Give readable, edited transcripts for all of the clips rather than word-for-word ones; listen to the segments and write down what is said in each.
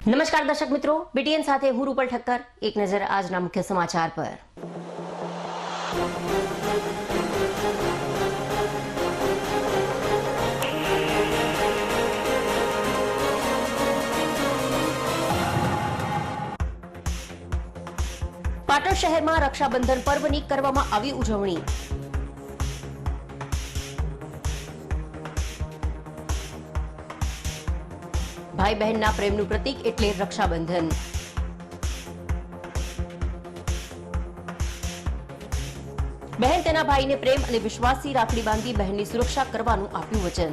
નમસ્કાર દર્શક મિત્રો, બીટીએન સાથે હું રૂપલ ઠક્કર. એક નજર આજના મુખ્ય સમાચાર પર. પાટણ શહેરમાં રક્ષાબંધન પર્વની કરવામાં આવી ઉજવણી. ભાઈ બહેનના પ્રેમનું પ્રતીક એટલે રક્ષાબંધન. બહેન તેના ભાઈને પ્રેમ અને વિશ્વાસથી રાખડી બાંધી બહેનની સુરક્ષા કરવાનું આપ્યું વચન.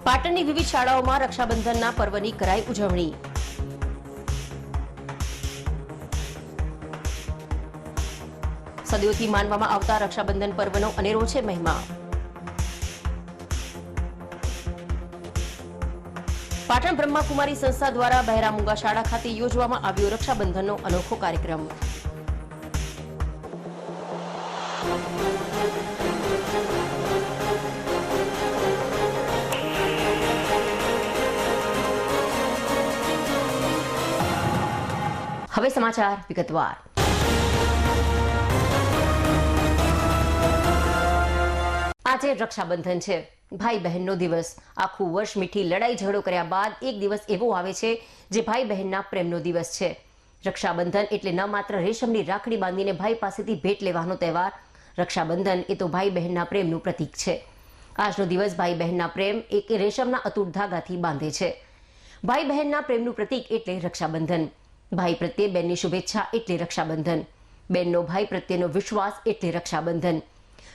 પાટણની વિવિધ શાળાઓમાં રક્ષાબંધનના પર્વની કરાઈ ઉજવણી. સદીઓથી માનવામાં આવતા રક્ષાબંધન પર્વનો અનેરો છે મહિમા. પાટણ બ્રહ્માકુમારી સંસ્થા દ્વારા બહેરામુંગા શાળા ખાતે યોજવામાં આવ્યો રક્ષાબંધનનો અનોખો કાર્યક્રમ. હવે સમાચાર વિગતવાર. આજે રક્ષાબંધન છે, ભાઈ બહેનનો દિવસ. આખું વર્ષ મીઠી લડાઈ ઝઘડો કર્યા બાદ એક દિવસ એવો આવે છે જે ભાઈ બહેનના પ્રેમનો દિવસ છે. રક્ષાબંધન એટલે ન માત્ર રેશમની રાખડી બાંધીને ભાઈ પાસેથી ભેટ લેવાનો તહેવાર. રક્ષાબંધન એ તો ભાઈ બહેનના પ્રેમનું પ્રતીક છે. આજનો દિવસ ભાઈ બહેનના પ્રેમ એક રેશમના અતૂટ ધાગાથી બાંધે છે. ભાઈ બહેનના પ્રેમનું પ્રતીક એટલે રક્ષાબંધન. ભાઈ પ્રત્યે બહેનની શુભેચ્છા એટલે રક્ષાબંધન. બહેનનો ભાઈ પ્રત્યેનો વિશ્વાસ એટલે રક્ષાબંધન.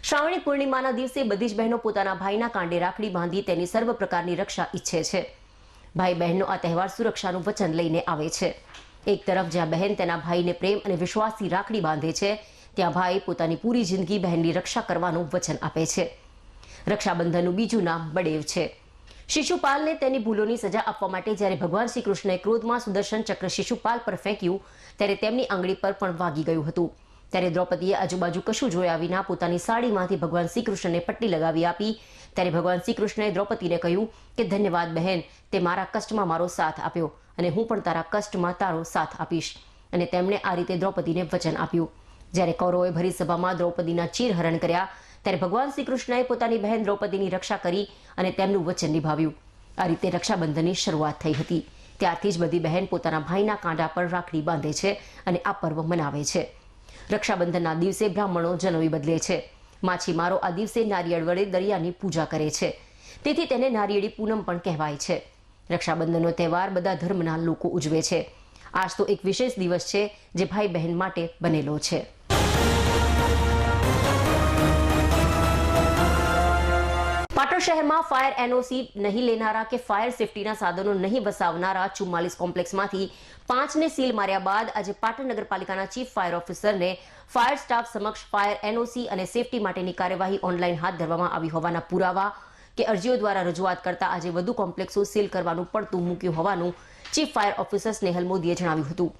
શ્રાવણી પૂર્ણિમાના દિવસે બધી જ બહેનો પોતાના ભાઈના કાંડે રાખડી બાંધી તેની સર્વ પ્રકારની રક્ષા ઈચ્છે છે. ભાઈ બહેનનો આ તહેવાર સુરક્ષાનું વચન લઈને આવે છે. એક તરફ જ્યાં બહેન તેના ભાઈને પ્રેમ અને વિશ્વાસથી રાખડી બાંધે છે, ત્યાં ભાઈ પોતાની પૂરી જિંદગી બહેનની રક્ષા કરવાનું વચન આપે છે. રક્ષાબંધનનું બીજું નામ બળેવ છે. શિશુપાલને તેની ભૂલોની સજા આપવા માટે જ્યારે ભગવાન શ્રી કૃષ્ણએ ક્રોધમાં સુદર્શન ચક્ર શિશુપાલ પર ફેંક્યું, ત્યારે તેમની આંગળી પર પણ વાગી ગયું હતું. ત્યારે દ્રૌપદીએ આજુબાજુ કશું જોયા વિના પોતાની સાડીમાંથી ભગવાન શ્રી કૃષ્ણને પટ્ટી લગાવી આપી. ત્યારે ભગવાન શ્રી કૃષ્ણએ દ્રૌપદીને કહ્યું કે ધન્યવાદ બહેન, તે મારા કષ્ટમાં મારો સાથ આપ્યો અને હું પણ તારા કષ્ટમાં તારો સાથ આપીશ. અને તેમણે આ રીતે દ્રૌપદીને વચન આપ્યું. જ્યારે કૌરવોએ ભરી સભામાં દ્રૌપદીના ચીરહરણ કર્યા, ત્યારે ભગવાન શ્રી કૃષ્ણએ પોતાની બહેન દ્રૌપદીની રક્ષા કરી અને તેમનું વચન નિભાવ્યું. આ રીતે રક્ષાબંધનની શરૂઆત થઈ હતી. ત્યારથી જ બધી બહેન પોતાના ભાઈના કાંડા પર રાખડી બાંધે છે અને આ પર્વ મનાવે છે. રક્ષાબંધનના દિવસે બ્રાહ્મણો જનોઈ બદલે છે. માછીમારો આ દિવસે નારિયેળ વડે દરિયાની પૂજા કરે છે. તેથી તેને નારિયેળી પૂનમ પણ કહેવાય છે. રક્ષાબંધનનો તહેવાર બધા ધર્મના લોકો ઉજવે છે. આજ તો એક વિશેષ દિવસ છે જે ભાઈ બહેન માટે બનેલો છે. પાટણ શહેરમાં ફાયર એનઓસી નહીં લેનારા કે ફાયર સેફટીના સાધનો નહીં વસાવનારા 44 કોમ્પ્લેક્સમાંથી 5ને સીલ માર્યા બાદ આજે પાટણ નગરપાલિકાના ચીફ ફાયર ઓફિસરને ફાયર સ્ટાફ સમક્ષ ફાયર એનઓસી અને સેફટી માટેની કાર્યવાહી ઓનલાઈન હાથ ધરવામાં આવી હોવાના પુરાવા કે અરજીઓ દ્વારા રજૂઆત કરતા આજે વધુ કોમ્પ્લેક્સો સીલ કરવાનું પડતું મૂક્યું હોવાનું ચીફ ફાયર ઓફિસર સ્નેહલ મોદીએ જણાવ્યું હતું.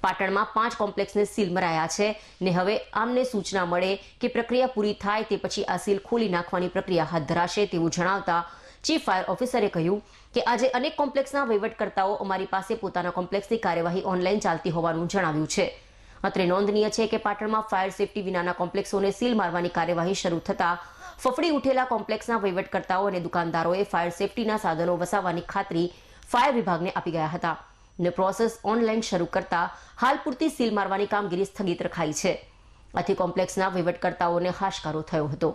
પાટણમાં 5 કોમ્પ્લેક્સને સીલ મરાયા છે ને હવે આમને સૂચના મળે કે પ્રક્રિયા પૂરી થાય તે પછી આ સીલ ખોલી નાખવાની પ્રક્રિયા હાથ ધરાશે તેવું જણાવતા ચીફ ફાયર ઓફિસરે કહ્યું કે આજે અનેક કોમ્પ્લેક્સના વહીવટકર્તાઓ અમારી પાસે પોતાના કોમ્પ્લેક્સની કાર્યવાહી ઓનલાઈન ચાલતી હોવાનું જણાવ્યું છે. અત્રે નોંધનીય છે કે પાટણમાં ફાયર સેફટી વિનાના કોમ્પ્લેક્સોને સીલ મારવાની કાર્યવાહી શરૂ થતા ફફડી ઉઠેલા કોમ્પ્લેક્સના વહીવટકર્તાઓ અને દુકાનદારોએ ફાયર સેફટીના સાધનો વસાવવાની ખાતરી ફાયર વિભાગને આપી ગયા હતા ને પ્રોસેસ ઓનલાઈન શરૂ કરતા હાલ પૂરતી સીલ મારવાની કામગીરી સ્થગિત રખાઈ છે. આથી કોમ્પ્લેક્સના વહીવટકર્તાઓને હાશકારો થયો હતો.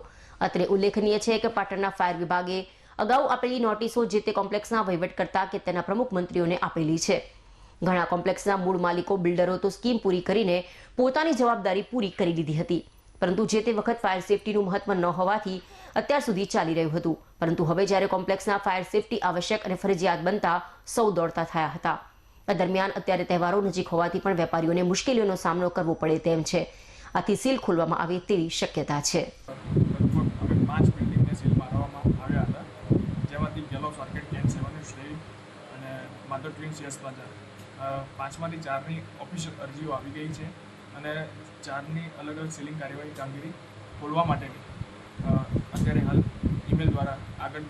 અત્રે ઉલ્લેખનીય છે કે પાટણના ફાયર વિભાગે અગાઉ આપેલી નોટિસો જે તે કોમ્પ્લેક્સના વહીવટકર્તા કે તેના પ્રમુખ મંત્રીઓને આપેલી છે. ઘણા કોમ્પ્લેક્સના મૂળ માલિકો બિલ્ડરો તો સ્કીમ પૂરી કરીને પોતાની જવાબદારી પૂરી કરી લીધી હતી, પરંતુ જે તે વખત ફાયર સેફટીનું મહત્વ ન હોવાથી અત્યાર સુધી ચાલી રહ્યું હતું. પરંતુ હવે જ્યારે કોમ્પ્લેક્સના ફાયર સેફટી આવશ્યક અને ફરજિયાત બનતા સૌ દોડતા થયા હતા. આ દરમિયાન અત્યારે તહેવારો નજીક હોવાથી પણ વેપારીઓને મુશ્કેલીઓનો સામનો કરવો પડે તેમ છે. આથી સીલ ખોલવામાં આવે તેવી શક્યતા છે. લગભગ 5 બિલ્ડિંગને સીલ મારવામાં આવ્યા હતા, જેમાંથી યલો સર્કિટ કેન 7 શ્રી અને માધવ ટ્વિન્સ યસ પ્લાઝા 5માંથી 4ની ઓફિશિયલ અરજીઓ આવી ગઈ છે અને 4ની અલગ અલગ સીલિંગ કાર્યવાહી કામગીરી ખોલવા માટેની અત્યારે હાલ ઈમેલ દ્વારા આગળ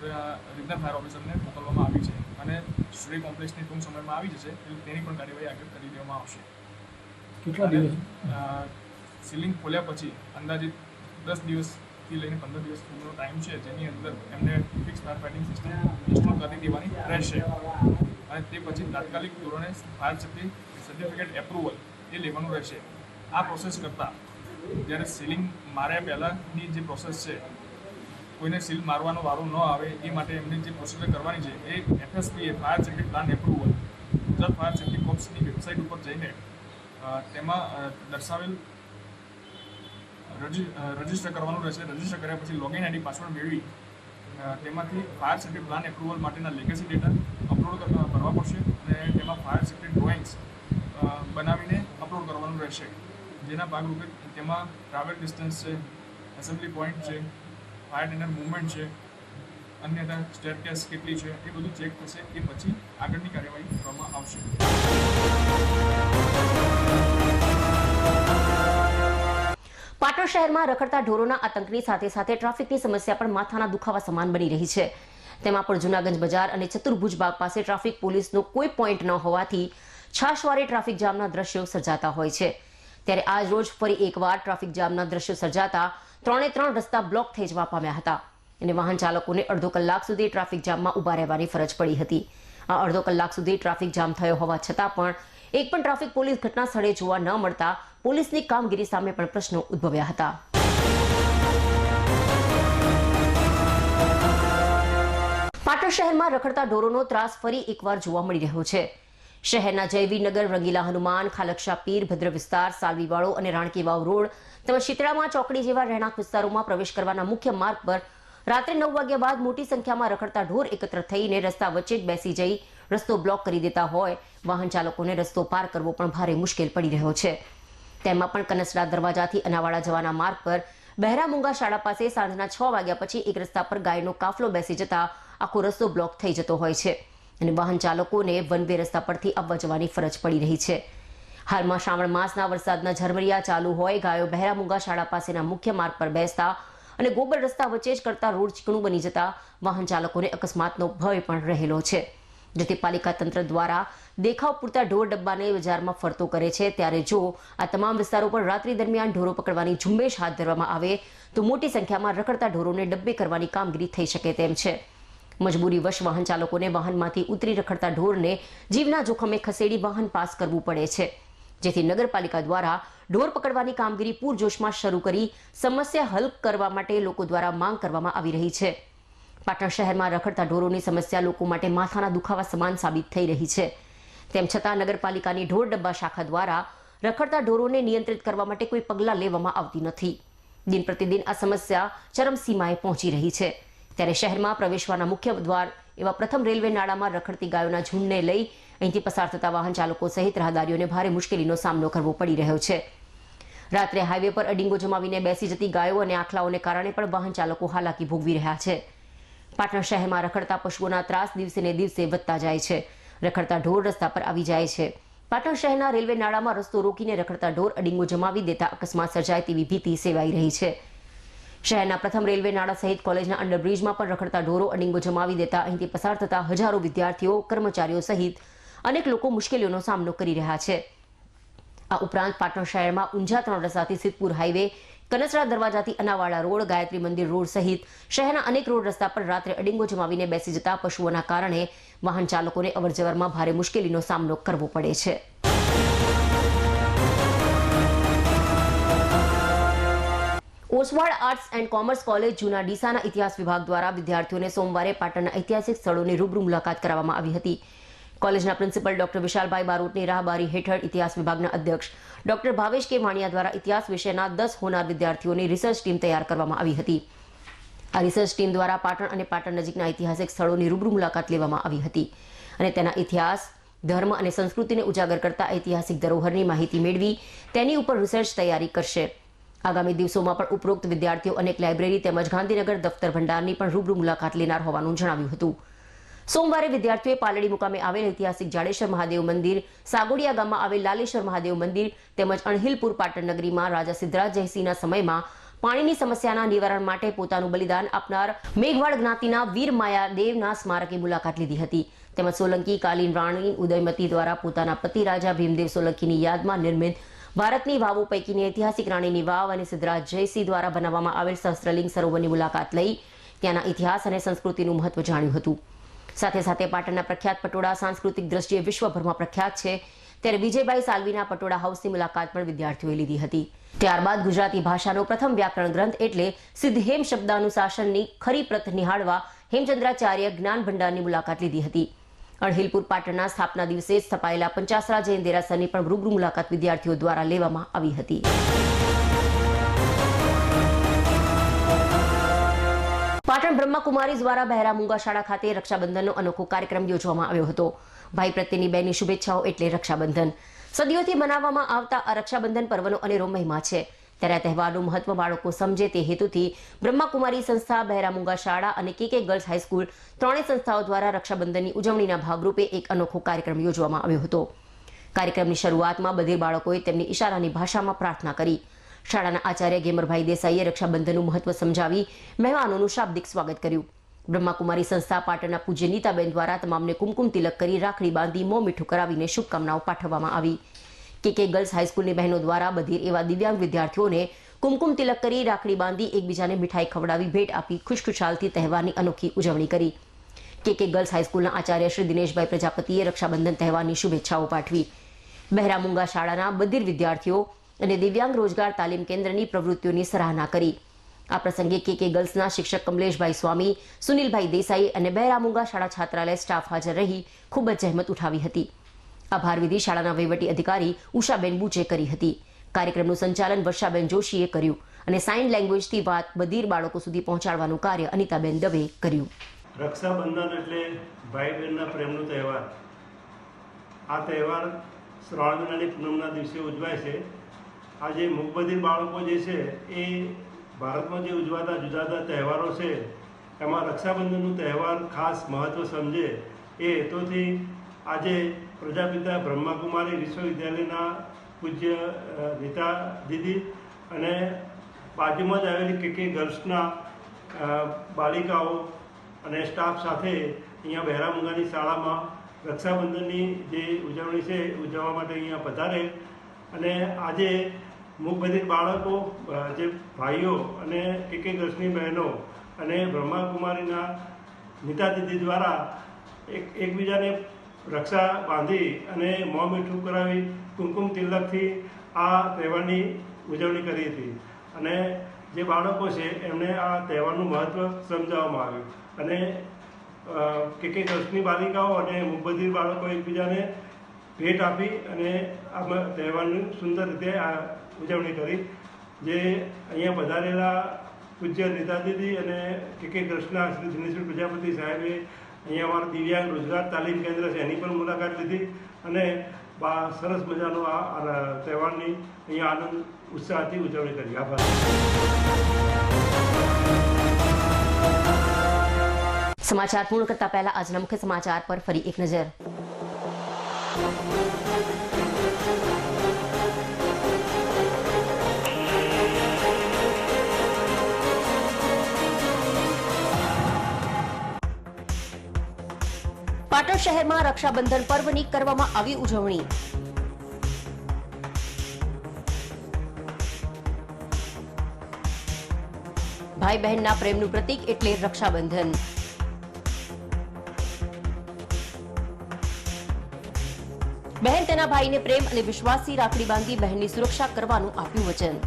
રિજનલ ફાયર ઓફિસરને મોકલવામાં આવી છે અને શ્રેય કોમ્પ્લેક્સની ટૂંક સમયમાં આવી જશે એટલે તેની પણ કાર્યવાહી આગળ કરી દેવામાં આવશે. કેટલા દિવસ સીલિંગ ખોલ્યા પછી અંદાજિત 10 દિવસથી લઈને 15 દિવસ સુધીનો ટાઈમ છે, જેની અંદર એમને fix fire fighting system install કરી દેવાની રહેશે અને તે પછી તાત્કાલિક ધોરણે ફાયર સેફ્ટી સર્ટિફિકેટ એપ્રુવલ એ લેવાનું રહેશે. આ પ્રોસેસ કરતાં જ્યારે સીલિંગ માર્યા પહેલાંની જે પ્રોસેસ છે, કોઈને સીલ મારવાનો વારો ન આવે એ માટે એમની જે પ્રોસિજર કરવાની છે એ FSP fire safety plan approval Gujarat fire safety કોર્પ્સની વેબસાઇટ ઉપર જઈને તેમાં દર્શાવેલ રજિસ્ટર કરવાનું રહેશે. રજિસ્ટર કર્યા પછી લોગિન આઈડી પાસવર્ડ મેળવી તેમાંથી ફાયર સેફ્ટી પ્લાન એપ્રુવલ માટેના લેગસી ડેટા અપલોડ કરવા પડશે અને તેમાં ફાયર સેફ્ટી ડ્રોઈંગ્સ બનાવીને અપલોડ કરવાનું રહેશે. જેના ભાગરૂપે તેમાં ટ્રાવેલ ડિસ્ટન્સ છે, એસેમ્બલી પોઈન્ટ છે, ફાયર ટેન્ડર મૂવમેન્ટ છે, અન્યથા સ્ટેરકેસ કેટલી છે, એ બધું ચેક થશે. એ પછી આગળની કાર્યવાહી કરવામાં આવશે. પાટણ શહેરમાં રખડતા ઢોરોના આતંકની સાથે સાથે ટ્રાફિકની સમસ્યા પણ માથાના દુખાવા સમાન બની રહી છે. તેમાં પણ જૂનાગંજ બજાર અને ચતુર્ભુજ બાગ પાસે ટ્રાફિક પોલીસનો કોઈ પોઈન્ટ ન હોવાથી છાશવારે ટ્રાફિક જામના દ્રશ્યો સર્જાતા હોય છે. ત્યારે આજ રોજ ફરી એકવાર ટ્રાફિક જામના દ્રશ્યો સર્જાતા 3 રસ્તા બ્લોક થઈ જવા પામ્યા હતા અને વાહન ચાલકોને અડધો કલાક સુધી ટ્રાફિક જામમાં ઊભા રહેવાની ફરજ પડી હતી. આ અડધો કલાક સુધી ટ્રાફિક જામ થયો હોવા છતાં પણ એક પણ ટ્રાફિક પોલીસ ઘટના સ્થળે જોવા ન મળતા પોલીસની કામગીરી સામે પણ પ્રશ્નો ઉદ્ભવ્યા હતા. પાટણ શહેરમાં રખડતા ઢોરોનો ત્રાસ ફરી એકવાર જોવા મળી રહ્યો છે. શહેરના જયવીરનગર, રંગીલા હનુમાન, ખાલકશા પીર, ભદ્ર વિસ્તાર, સાલવીવાળો અને રાણકી વાવ રોડ તેમજ શીતળામાં ચોકડી જેવા રહેણાંક વિસ્તારોમાં પ્રવેશ કરવાના મુખ્ય માર્ગ પર રાત્રે 9 વાગ્યા બાદ મોટી સંખ્યામાં રખડતા ઢોર એકત્ર થઈને રસ્તા વચ્ચે જ બેસી જઈ રસ્તો બ્લોક કરી દેતા હોય વાહન ચાલકોને રસ્તો પાર કરવો પણ ભારે મુશ્કેલ પડી રહ્યો છે. તેમાં પણ કનસડા દરવાજાથી અનાવાડા જવાના માર્ગ પર બહેરા મૂંગા શાળા પાસે સાંજના 6 વાગ્યા પછી એક રસ્તા પર ગાયનો કાફલો બેસી જતા આખો રસ્તો બ્લોક થઈ જતો હોય છે અને વાહન ચાલકોને વન વે રસ્તા પરથી આવવા જવાની ફરજ પડી રહી છે. હાલમાં શ્રાવણ માસના વરસાદના ઝરમરિયા ચાલુ હોય ગાયો બહેરા મૂંગા શાળા પાસેના મુખ્ય માર્ગ પર બેસતા અને ગોબર રસ્તા વચ્ચે જ કરતા રોડ ચીકણું બની જતા વાહન ચાલકોને અકસ્માતનો ભય પણ રહેલો છે. જેથી પાલિકા તંત્ર દ્વારા દેખાવ પૂરતા ઢોર ડબ્બાને બજારમાં ફરતો કરે છે, ત્યારે જો આ તમામ વિસ્તારો પર રાત્રિ દરમિયાન ઢોરો પકડવાની ઝુંબેશ હાથ ધરવામાં આવે તો મોટી સંખ્યામાં રખડતા ઢોરોને ડબ્બે કરવાની કામગીરી થઈ શકે તેમ છે. મજબૂરીવશ વાહન ચાલકોને વાહનમાંથી ઉતરી રખડતા ઢોરને જીવના જોખમે ખસેડી વાહન પાસ કરવું પડે છે. જેથી નગરપાલિકા દ્વારા ઢોર પકડવાની કામગીરી પૂરજોશમાં શરૂ કરી સમસ્યા હલ કરવા માટે લોકો દ્વારા માંગ કરવામાં આવી રહી છે. પાટણ શહેરમાં રખડતા ઢોરોની સમસ્યા લોકો માટે માથાના દુખાવા સમાન સાબિત થઈ રહી છે. તેમ છતાં નગરપાલિકાની ઢોર ડબ્બા શાખા દ્વારા રખડતા ઢોરોને નિયંત્રિત કરવા માટે કોઈ પગલાં લેવામાં આવતી નથી. દિન પ્રતિદિન આ સમસ્યા ચરમસીમાએ પહોંચી રહી છે. ત્યારે શહેરમાં પ્રવેશવાના મુખ્ય દ્વાર એવા પ્રથમ રેલવે નાળામાં રખડતી ગાયોના ઝુંડને લઈ અહીંથી પસાર થતા વાહન ચાલકો સહિત રાહદારીઓને ભારે મુશ્કેલીનો સામનો કરવો પડી રહ્યો છે. રાત્રે હાઈવે પર અડીંગો જમાવીને બેસી જતી ગાયો અને આખલાઓને કારણે પણ વાહન ચાલકો હાલાકી ભોગવી રહ્યા છે. પાટણ શહેરમાં રખડતા પશુઓના ત્રાસ દિવસે ને દિવસે વધતા જાય છે. રખડતા ઢોર રસ્તા પર આવી જાય છે. પાટણ શહેરના રેલવે નાળામાં રસ્તો રોકીને રખડતા ઢોર અડીંગો જમાવી દેતા અકસ્માત સર્જાય તેવી ભીતિ સેવાઈ રહી છે. શહેરના પ્રથમ રેલવે નાળા સહિત કોલેજના અંડરબ્રિજમાં પણ રખડતા ઢોરો અડીંગો જમાવી દેતા અહીંથી પસાર થતા હજારો વિદ્યાર્થીઓ, કર્મચારીઓ સહિત અનેક લોકો મુશ્કેલીઓનો સામનો કરી રહ્યા છે. આ ઉપરાંત પાટણ શહેરમાં ઊંઝા 3 રસ્તાથી સિદ્ધપુર હાઈવે, કનસડા દરવાજાથી અનાવાડા રોડ, ગાયત્રી મંદિર રોડ સહિત શહેરના અનેક રોડ રસ્તા પર રાત્રે અડીંગો જમાવીને બેસી જતા પશુઓના કારણે વાહન ચાલકોને અવરજવરમાં ભારે મુશ્કેલીનો સામનો કરવો પડે છે. Oswal arts and commerce college જૂના ડીસાના ઇતિહાસ વિભાગ દ્વારા વિદ્યાર્થીઓને સોમવારે પાટણના ઐતિહાસિક સ્થળોની રૂબરૂ મુલાકાત કરાવવામાં આવી હતી. કોલેજના પ્રિન્સિપલ ડોક્ટર વિશાલભાઈ બારોટની રાહબારી હેઠળ ઇતિહાસ વિભાગના અધ્યક્ષ ડોક્ટર ભાવેશ કે વાણિયા દ્વારા ઇતિહાસ વિષયના 10 હોનાર વિદ્યાર્થીઓની રિસર્ચ ટીમ તૈયાર કરવામાં આવી હતી. આ રિસર્ચ ટીમ દ્વારા પાટણ અને પાટણ નજીકના ઐતિહાસિક સ્થળોની રૂબરૂ મુલાકાત લેવામાં આવી હતી અને તેના ઇતિહાસ, ધર્મ અને સંસ્કૃતિને ઉજાગર કરતા ઐતિહાસિક ધરોહરની માહિતી મેળવી તેની ઉપર રિસર્ચ તૈયારી કરશે. આગામી દિવસોમાં પણ ઉપરોક્ત વિદ્યાર્થીઓ અનેક લાઇબ્રેરી તેમજ ગાંધીનગર દફતર ભંડારની પણ રૂબરૂ મુલાકાત લેનાર હોવાનું જણાવ્યું હતું. સોમવારે વિદ્યાર્થીઓએ પાલડી મુકામે આવેલ ઐતિહાસિક જાડેશ્વર મહાદેવ મંદિર, સાગોડિયા ગામમાં આવેલ લાલેશ્વર મહાદેવ મંદિર તેમજ અણહિલપુર પાટણ નગરીમાં રાજા સિદ્ધરાજ જયસિંહના સમયમાં પાણીની સમસ્યાના નિવારણ માટે પોતાનું બલિદાન આપનાર મેઘવાડ જ્ઞાતિના વીર માયાદેવના સ્મારકે મુલાકાત લીધી હતી. તેમજ સોલંકી કાલીન રાણી ઉદયમતી દ્વારા પોતાના પતિ રાજા ભીમદેવ સોલંકીની યાદમાં નિર્મિત ભારતની વાવો પૈકીની ઐતિહાસિક રાણીની વાવ અને સિદ્ધરાજ જયસિંહ દ્વારા બનાવવામાં આવેલ સહસ્ત્રલિંગ સરોવરની મુલાકાત લઈ ત્યાંના ઇતિહાસ અને સંસ્કૃતિનું મહત્વ જાણ્યું હતું. સાથે સાથે પાટણના પ્રખ્યાત પટોળા સાંસ્કૃતિક દ્રષ્ટિએ વિશ્વભરમાં પ્રખ્યાત છે, ત્યારે વિજયભાઈ સાલવીના પટોળા હાઉસની મુલાકાત પણ વિદ્યાર્થીઓએ લીધી હતી. ત્યારબાદ ગુજરાતી ભાષાનો પ્રથમ વ્યાકરણ ગ્રંથ એટલે સિદ્ધહેમ શબ્દાનુશાસનની ખરી પ્રત નિહાળવા હેમચંદ્રાચાર્ય જ્ઞાન ભંડારની મુલાકાત લીધી હતી. અણહિલપુર પાટણના સ્થાપના દિવસે સ્થપાયેલા પંચાસરા જૈન દેરાસરની પણ રૂબરૂ મુલાકાત વિદ્યાર્થીઓ દ્વારા લેવામાં આવી હતી. પાટણ બ્રહ્માકુમારી દ્વારા બહેરા મૂંગા શાળા ખાતે રક્ષાબંધનનો અનોખો કાર્યક્રમ યોજવામાં આવ્યો હતો. ભાઈ પ્રત્યેની બહેનની શુભેચ્છાઓ એટલે રક્ષાબંધન. સદીઓથી મનાવવામાં આવતા આ રક્ષાબંધન પર્વનો અનેરો મહિમા છે, ત્યારે આ તહેવારનું મહત્વ બાળકો સમજે તે હેતુથી બ્રહ્માકુમારી સંસ્થા, બહેરા મૂંગા શાળા અને કે ગર્લ્સ હાઈસ્કૂલ ત્રણેય સંસ્થાઓ દ્વારા રક્ષાબંધનની ઉજવણીના ભાગરૂપે એક અનોખો કાર્યક્રમ યોજવામાં આવ્યો હતો. કાર્યક્રમની શરૂઆતમાં બધે બાળકોએ તેમની ઈશારાની ભાષામાં પ્રાર્થના કરી. શાળાના આચાર્ય ગેમરભાઈ દેસાઈએ રક્ષાબંધનનું મહત્વ સમજાવી મહેમાનોનું શાબ્દિક સ્વાગત કર્યું. બ્રહ્માકુમારી સંસ્થા પાટણના પૂજ્ય નીતાબેન દ્વારા તમામને કુમકુમ તિલક કરી રાખડી બાંધી મોં મીઠું કરાવીને શુભકામનાઓ પાઠવવામાં આવી. કે ગર્લ્સ હાઈસ્કૂલની બહેનો દ્વારા બધીર એવા દિવ્યાંગ વિદ્યાર્થીઓને કુમકુમ તિલક કરી રાખડી બાંધી એકબીજાને મીઠાઈ ખવડાવી ભેટ આપી ખુશખુશાલથી તહેવારની અનોખી ઉજવણી કરી. કે ગર્લ્સ હાઈસ્કૂલના આચાર્ય શ્રી દિનેશભાઈ પ્રજાપતિએ રક્ષાબંધન તહેવારની શુભેચ્છાઓ પાઠવી. બહેરા મૂંગા શાળાના બધીર વિદ્યાર્થીઓ અને દિવ્યાંગ રોજગાર તાલીમ કેન્દ્રની પ્રવૃત્તિઓની સરાહના કરી. આ પ્રસંગે કે ગર્લ્સના શિક્ષક કમલેશભાઈ સ્વામી, સુનિલભાઈ દેસાઈ અને બહેરા મૂંગા શાળા છાત્રાલય સ્ટાફ હાજર રહી ખૂબ જ જહેમત ઉઠાવી હતી. આભાર વિધિ શાળાના વહીવટી અધિકારી ઉષાબેન બુચે કરી હતી. કાર્યક્રમનું સંચાલન વર્ષાબેન જોશીએ કર્યું અને સાઇન લેંગ્વેજથી વાત બધીર બાળકો સુધી પહોંચાડવાનું કાર્ય અનિતાબેન દવે કર્યું. રક્ષાબંધન એટલે ભાઈ બહેનના પ્રેમનો તહેવાર. આ તહેવાર શ્રાવણ મહિનાની પૂનમના દિવસે ઉજવાય છે. આજે મૂકબધિર બાળકો જે છે એ ભારતમાં જે ઉજવાતા જુદા જુદા તહેવારો છે એમાં રક્ષાબંધનનું તહેવાર ખાસ મહત્ત્વ સમજે એ હેતુથી આજે પ્રજાપિતા બ્રહ્માકુમારી વિશ્વવિદ્યાલયના પૂજ્ય નીતા દીદી અને બાજુમાં જ આવેલી કે ગર્લ્સના બાલિકાઓ અને સ્ટાફ સાથે અહીંયા બહેરા મૂંગાની શાળામાં રક્ષાબંધનની જે ઉજવણી છે ઉજવવા માટે અહીંયા પધારે અને આજે મૂકબધિર બાળકો, જે ભાઈઓ અને કે ગર્લ્સની બહેનો અને બ્રહ્માકુમારીના નીતા દીદી દ્વારા એકબીજાને રક્ષા બાંધી અને મોં મીઠું કરાવી કુમકુમ તિલકથી આ તહેવારની ઉજવણી કરી હતી. અને જે બાળકો છે એમને આ તહેવારનું મહત્ત્વ સમજાવવામાં આવ્યું અને કે ગર્લ્સની બાલિકાઓ અને મૂકબધિર બાળકો એકબીજાને ભેટ આપી અને આ તહેવારની સુંદર રીતે આ ઉજવણી કરી. જે અહીંયા પધારેલા પૂજ્ય નીતા દીદી અને કે ગર્લ્સના શ્રી દિનેશભાઈ પ્રજાપતિ સાહેબે અહીંયા અમારા દિવ્યાંગ રોજગાર તાલીમ કેન્દ્ર છે એની પણ મુલાકાત લીધી અને સરસ મજાનો આ તહેવારની અહીંયા આનંદ ઉત્સાહથી ઉજવણી કરી. આભાર. સમાચાર પૂર્ણ કરતા પહેલા આજના મુખ્ય સમાચાર પર ફરી એક નજર. પાટણ શહેરમાં રક્ષાબંધન પર્વની કરવામાં આવી ઉજવણી. ભાઈ બહેનના પ્રેમનું પ્રતીક એટલે રક્ષાબંધન. બહેન તેના ભાઈને પ્રેમ અને વિશ્વાસથી રાખડી બાંધી બહેનની સુરક્ષા કરવાનું આપ્યું વચન.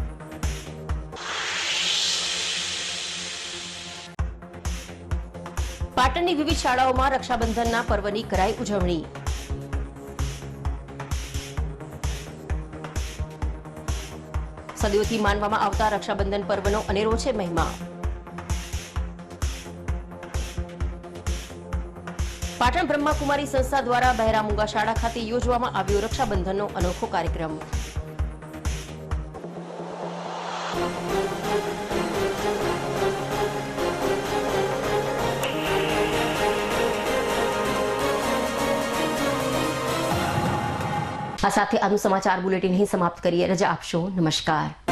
પાટણની વિવિધ શાળાઓમાં રક્ષાબંધનના પર્વની કરાઈ ઉજવણી. સદીઓથી માનવામાં આવતા રક્ષાબંધન પર્વનો અનેરો છે મહિમા. પાટણ બ્રહ્માકુમારી સંસ્થા દ્વારા બહેરા મૂંગા શાળા ખાતે યોજવામાં આવ્યો રક્ષાબંધનનો અનોખો કાર્યક્રમ. આ સાથે આજનું સમાચાર બુલેટિન અહીં સમાપ્ત કરીએ. રજા આપશો. નમસ્કાર.